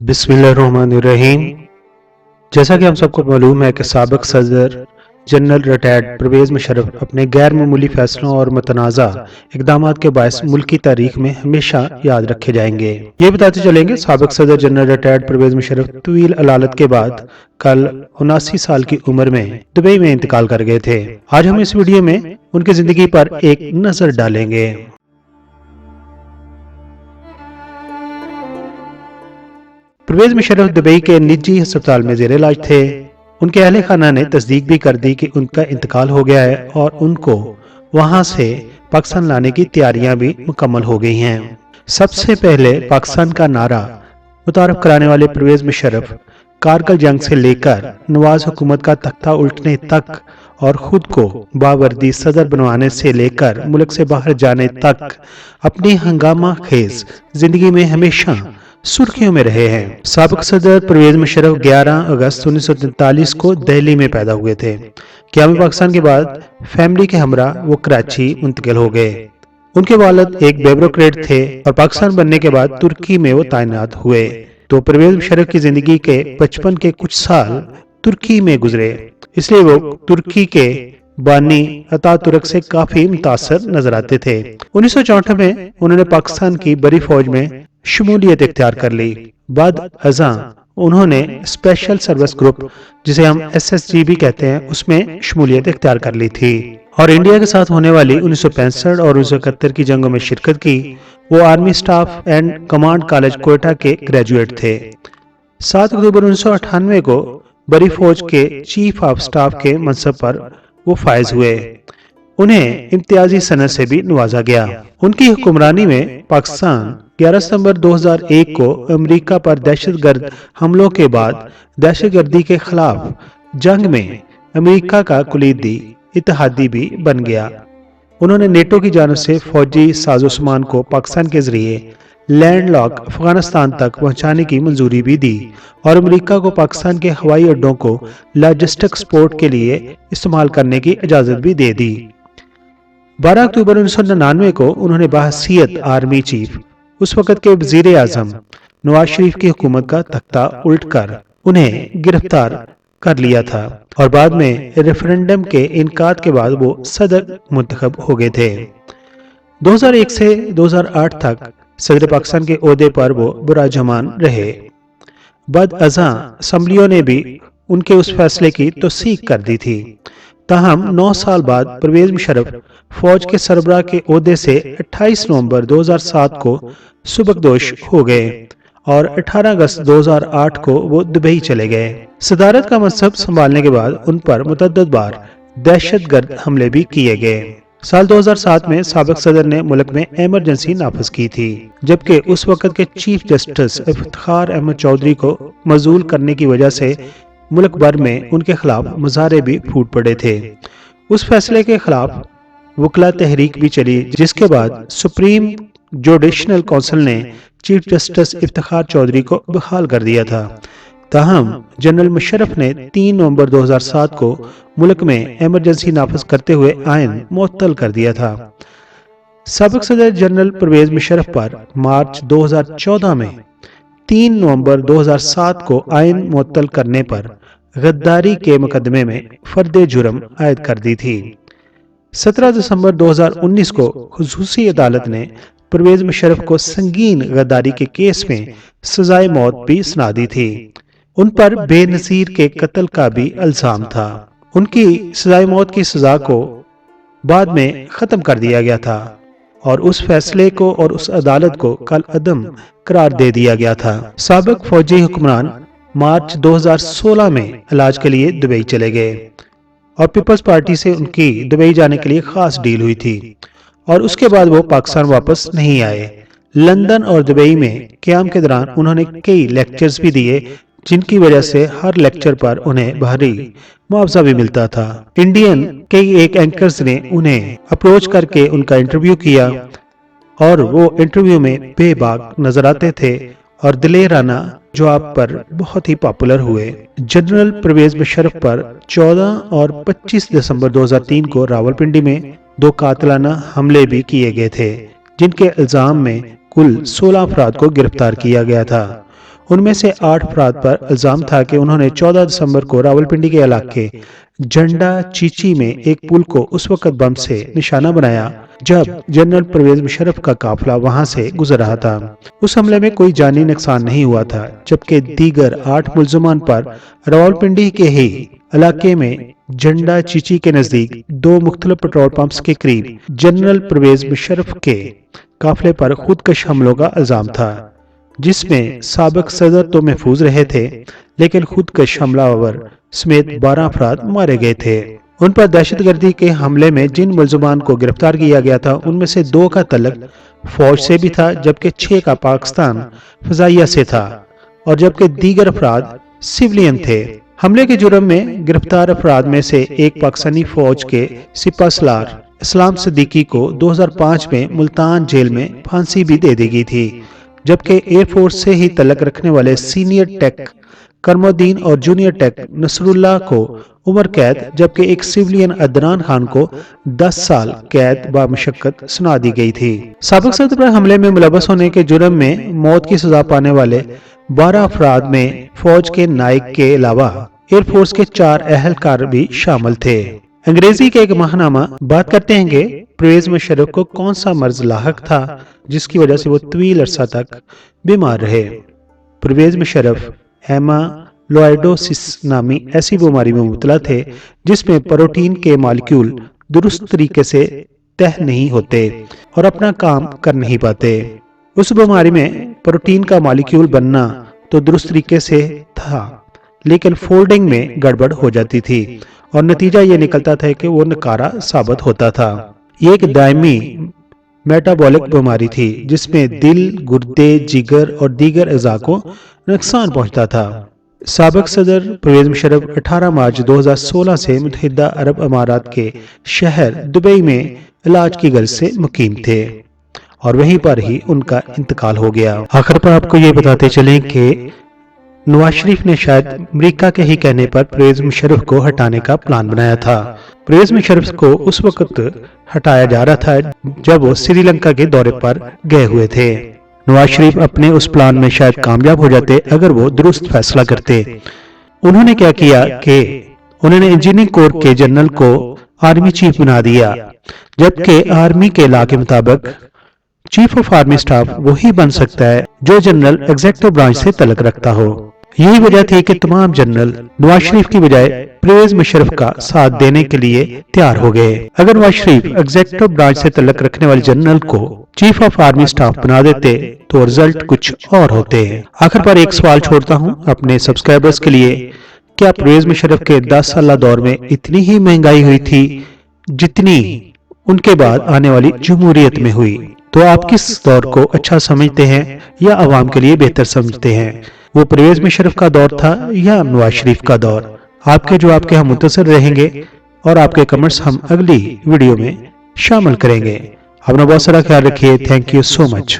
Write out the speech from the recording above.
बिस्मिल्लाहिर्रहमानिर्रहीम। जैसा कि हम सबको मालूम है कि साबिक सदर जनरल रिटायर्ड परवेज़ मुशर्रफ अपने गैर मामूली फैसलों और मुतनाज़ा इक़दामात के बायस मुल्क की तारीख में हमेशा याद रखे जाएंगे। ये बताते चलेंगे साबिक सदर जनरल रिटायर्ड परवेज़ मुशर्रफ तवील अलालत के बाद कल 79 साल की उम्र में दुबई में इंतकाल कर गए थे। आज हम इस वीडियो में उनकी जिंदगी पर एक नजर डालेंगे। परवेज़ मुशर्रफ दुबई के निजी अस्पताल में ज़ेर इलाज थे। उनके अहले खाना ने तस्दीक भी कर दी कि उनका इंतकाल हो गया है और उनको वहां से पाकिस्तान लाने की तैयारियां भी मुकम्मल हो गई हैं। सबसे पहले पाकिस्तान का नारा मुतारफ कराने वाले परवेज़ मुशर्रफ कारगिल जंग से लेकर नवाज हुकूमत का तख्ता उल्टने तक और खुद को बावर्दी सदर बनवाने से लेकर मुल्क से बाहर जाने तक अपनी हंगामा खेज जिंदगी में हमेशा सुर्खियों में रहे हैं। साबिक सदर परवेज़ मुशर्रफ 11 अगस्त 1943 को दिल्ली में पैदा हुए थे। क़याम पाकिस्तान के बाद फैमिली के हमरा वो कराची मुंतकिल हो गए। उनके वालिद एक ब्यूरोक्रेट थे और पाकिस्तान बनने के बाद तुर्की में वो तैनात हुए। तो परवेज़ मुशर्रफ की जिंदगी के बचपन के कुछ साल तुर्की में गुजरे, इसलिए वो तुर्की के बानी अतातुर्क से काफी मुतासर नजर आते थे। 1964 में उन्होंने पाकिस्तान की बड़ी फौज में शमूलियत इख्तियार कर ली। बाद अज़ां उन्होंने स्पेशल सर्विस ग्रुप, जिसे हम SSG भी कहते हैं, उसमें शमूलियत इख्तियार कर ली थी और इंडिया के साथ होने वाली 1965 और 1971 की जंगों में शिरकत की। वो army staff and command college Quetta के ग्रेजुएट थे। 7 अक्टूबर 1998 को बड़ी फौज के चीफ ऑफ स्टाफ के मनसब पर वो फायज हुए। उन्हें इम्तियाजी सनद से भी नवाजा गया। उनकी हुक्मरानी में पाकिस्तान 11 सितंबर 2001 को अमेरिका पर दहशतगर्द हमलों के बाद दहशतगर्दी के खिलाफ जंग में अमेरिका का कुलीदी इत्तेहादी भी बन गया। उन्होंने नेटो की जानिब से फौजी साजो-सामान को पाकिस्तान के जरिए लैंडलॉक अफगानिस्तान तक पहुंचाने की मंजूरी भी दी और अमेरिका को पाकिस्तान के हवाई अड्डों को लॉजिस्टिक सपोर्ट के लिए इस्तेमाल करने की इजाजत भी दे दी। 12 अक्टूबर 1999 को उन्होंने बहसीयत आर्मी चीफ उस वक़्त के वज़ीर आज़म नवाज शरीफ की हुकूमत का तख्ता उल्टकर उन्हें गिरफ्तार कर लिया था और बाद में रेफरेंडम के इनकाद के बाद वो सदर मुंतखब हो गए थे। 2001 से 2008 तक सदर पाकिस्तान के ओहदे पर वो बुराजमान रहे। बाद अज़ां असम्बलियों ने भी उनके उस फैसले की तौसीक कर दी थी। ताहम 9 साल बाद परवेज़ मुशर्रफ फौज के सरबराह के ओहदे से 28 नवंबर 2007 को सुबकदोश हो गए और 18 अगस्त 2008 को वो दुबई चले गए। सदारत का मनसब संभालने के बाद उन पर मुतअद्दिद बार दहशतगर्द हमले भी किए गए। साल 2007 में साबिक सदर ने मुल्क में इमरजेंसी नाफिज की थी, जबकि उस वक्त के चीफ जस्टिस इफ्तिखार अहमद चौधरी को मजूल करने की वजह से मुल्क भर में उनके खिलाफ मुजाहरे भी फूट पड़े थे। उस फैसले के खिलाफ वकला तहरीक भी चली, जिसके बाद सुप्रीम जुडिशल काउंसिल ने चीफ जस्टिस इफ्तिखार चौधरी को बहाल कर दिया था। ताहम जनरल मुशर्रफ ने 3 नवंबर 2007 को मुल्क में इमरजेंसी नाफिज करते हुए आइन मुअत्तल कर दिया था। साबिक सदर जनरल परवेज़ मुशर्रफ पर मार्च 2014 में 3 नवंबर 2007 को आइन मुअत्तल करने पर गद्दारी के मुकदमे में फर्द जुर्म आयद कर दी थी। 17 दिसंबर 2019 को खुसूसी अदालत ने परवेज़ मुशर्रफ को संगीन गद्दारी के केस में सजाए मौत भी सुना दी थी। उन पर बेनज़ीर के कत्ल का भी इल्जाम था। उनकी सजाए मौत की सजा को बाद में खत्म कर दिया गया था और उस फैसले को और उस अदालत को कल अदम करार दे दिया गया था। साबिक फौजी हुक्मरान मार्च 2016 में इलाज के लिए दुबई चले गए और पीपल्स पार्टी से उनकी दुबई जाने के लिए खास डील हुई थी और उसके बाद वो पाकिस्तान वापस नहीं आए। लंदन और दुबई में क़याम के दौरान उन्होंने कई लेक्चर्स भी दिए, जिनकी वजह से हर लेक्चर पर उन्हें भारी मुआवजा भी मिलता था। इंडियन कई एक एंकर्स ने उन्हें अप्रोच करके उनका इंटरव्यू किया और वो इंटरव्यू में बेबाक नजर आते थे और दिलेर राना जवाब पर बहुत ही पॉपुलर हुए। जनरल परवेज़ मुशर्रफ पर 14 और 25 दिसंबर 2003 को रावलपिंडी में 2 कातिलाना हमले भी किए गए थे, جن کے الزام میں کل 16 افراد کو گرفتار کیا گیا تھا۔ ان میں سے 8 افراد پر الزام تھا کہ انہوں نے 14 دسمبر کو راولپنڈی کے علاقے جنڈا چیچی میں ایک پل کو اس وقت بم سے نشانہ بنایا جب جنرل پرویز مشرف کا قافلہ وہاں سے گزر رہا تھا۔ اس حملے میں کوئی جانی نقصان نہیں ہوا تھا، جبکہ دیگر 8 ملزمان پر راولپنڈی کے ہی علاقے میں جنڈا چیچی کے نزدیک 2 مختلف پیٹرول پمپس کے قریب جنرل پرویز مشرف کے قافلے پر خودکش حملوں کا الزام تھا، جس میں سابق صدر تو محفوظ رہے تھے لیکن خودکش حملہ آور سمیت 12 افراد مارے گئے تھے۔ ان پر دہشت گردی کے حملے میں جن ملزمان کو گرفتار کیا گیا تھا ان میں سے 2 کا تعلق فوج سے بھی تھا، جبکہ 6 کا پاکستان فضائیہ سے تھا، اور جبکہ دیگر افراد سیولین تھے۔ حملے کے جرم میں گرفتار افراد میں سے ایک پاکستانی فوج کے سپہ سالار اسلام صدیقی کو 2005 میں ملتان جیل میں پھانسی بھی دے دی گئی تھی، جبکہ ایئر فورس سے ہی تعلق رکھنے والے سینئر ٹیک کرم الدین اور جونیئر ٹیک نصر اللہ کو عمر قید، جبکہ ایک سیولین عدنان خان کو 10 سال قید بامشقت سنا دی گئی تھی۔ سابق صدر پر حملے میں ملوث ہونے کے جرم میں موت کی سزا پانے والے 12 افراد میں فوج کے نائک کے علاوہ ایئر فورس کے 4 اہلکار بھی شامل تھے۔ انگریزی کے ایک ماہنامہ بات کرتے ہیں کہ پرویز مشرف کو کون سا مرض لاحق تھا جس کی وجہ سے وہ طویل عرصہ تک بیمار رہے۔ پرویز مشرف ایمالوئیڈوسس نامی ایسی بیماری میں مبتلا تھے جس میں پروٹین کے مالیکیول درست طریقے سے تہ نہیں ہوتے اور اپنا کام کر نہیں پاتے۔ اس بیماری میں پروٹین کا مالیکیول بننا تو درست طریقے سے تھا، لیکن فولڈنگ میں گڑبڑ ہو جاتی تھی اور نتیجہ یہ نکلتا تھا کہ وہ نکارہ ثابت ہوتا تھا۔ یہ ایک دائمی میٹابولک بیماری تھی جس میں دل، گردے، جگر اور دیگر اعضاء کو نقصان پہنچتا تھا۔ سابق صدر پرویز مشرف 18 مارچ 2016 سے متحدہ عرب امارات کے شہر دبئی میں علاج کی غرض سے مقیم تھے اور وہیں پر ہی ان کا انتقال ہو گیا۔ آخر پر آپ کو یہ بتاتے چلیں کہ نواز شریف نے شاید امریکہ کے ہی کہنے پر پرویز مشرف کو ہٹانے کا پلان بنایا تھا۔ پرویز مشرف کو اس وقت ہٹایا جا رہا تھا جب وہ سری لنکا کے دورے پر گئے ہوئے تھے۔ نواز شریف اپنے اس پلان میں شاید کامیاب ہو جاتے اگر وہ درست فیصلہ کرتے۔ انہوں نے کیا کیا کہ انہوں نے انجینئرنگ کور کے جنرل کو آرمی چیف بنا دیا، جبکہ آرمی کے لا کے مطابق چیف آف آرمی سٹاف وہی بن سکتا ہے جو جنرل ایگزیکٹو برانچ سے تعلق رکھتا ہو۔ یہی وجہ تھی کہ تمام جنرل نواز شریف کی بجائے پرویز مشرف کا ساتھ دینے کے لیے تیار ہو گئے۔ اگر نواز شریف ایگزیکٹو برانچ سے تعلق رکھنے والے جنرل کو چیف آف آرمی سٹاف بنا دیتے تو رزلٹ کچھ اور ہوتے۔ آخر پر ایک سوال چھوڑتا ہوں اپنے سبسکرائبرز کے لیے، کیا پرویز مشرف کے 10 سالہ دور میں اتنی ہی مہنگائی ہوئی تھی جتنی ان کے بعد آنے والی جمہوریت میں ہوئی؟ تو آپ کس دور کو اچھا سمجھتے ہیں یا عوام کے لیے بہتر سمجھتے ہیں؟ وہ پرویز مشرف کا دور تھا یا نواز شریف کا دور؟ آپ کے جواب کے ہم منتظر رہیں گے اور آپ کے کمنٹس ہم اگلی ویڈیو میں شامل کریں گے۔ اپنا بہت سارا خیال رکھیے۔ Thank you so much.